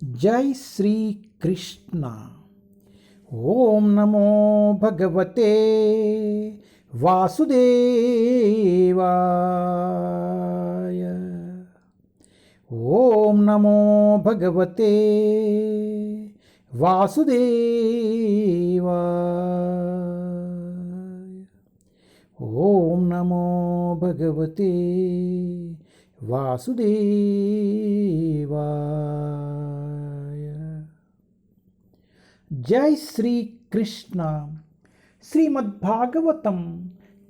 जय श्री कृष्ण। ओम नमो भगवते वासुदेवाय। ओम नमो भगवते वासुदेवाय। ओम नमो भगवते वासुदेवाय। जय Shri Krishna. Shrimad Bhagavatam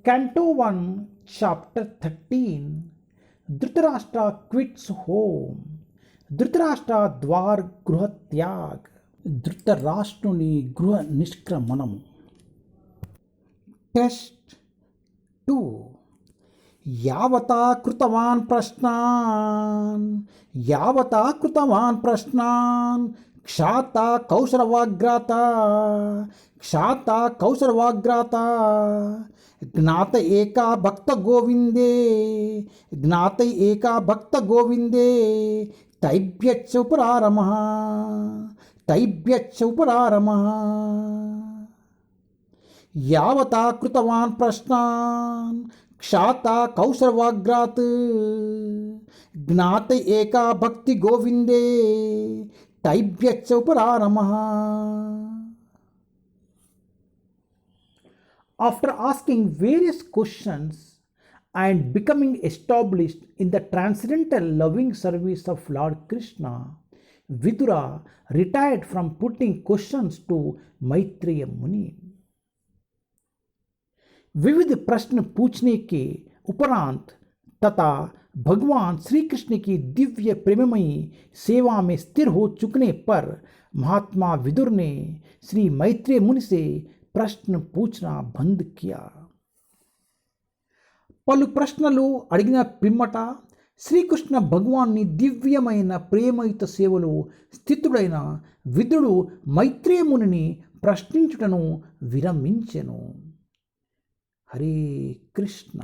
canto 1 chapter 13। Dhritarashtra quits home. Dhritarashtra ద్వార్ గృహత్యాగ్. ధృతరాష్ట్రుని గృహ నిష్క్రమణము. టెస్ట్ 2. యావతా కృతవాన్ ప్రశ్నాన్ క్షాత కౌశలవాగ్రాత జ్ఞాత ఏకా భక్త గోవిందే తైభ్యచ్చ ఉపరారమః. యావతా కృతవాన్ ప్రశ్నాన్ క్షాత కౌశలవాగ్రాత్ జ్ఞాత ఏకా భక్తి గోవిందే తైభ్యచ్చ ఉపరారమః. After asking various questions and becoming established in the transcendental loving service of Lord Krishna, Vidura retired from putting questions to Maitreya Muni. विविध प्रश्न पूछने के उपरांत तथा भगवान श्री कृष्ण की दिव्य प्रेममयी सेवा में स्थिर हो चुकने पर महात्मा विदुर ने श्री मैत्रेय मुनि से प्रश्न पूछना बंद किया. పలు ప్రశ్నలు అడిగిన పిమ్మట శ్రీకృష్ణ భగవాన్ని దివ్యమైన ప్రేమయుత సేవలో స్థితుడైన విదురుడు మైత్రేయ మునిని ప్రశ్నించుటను విరమించెను. హరే కృష్ణ.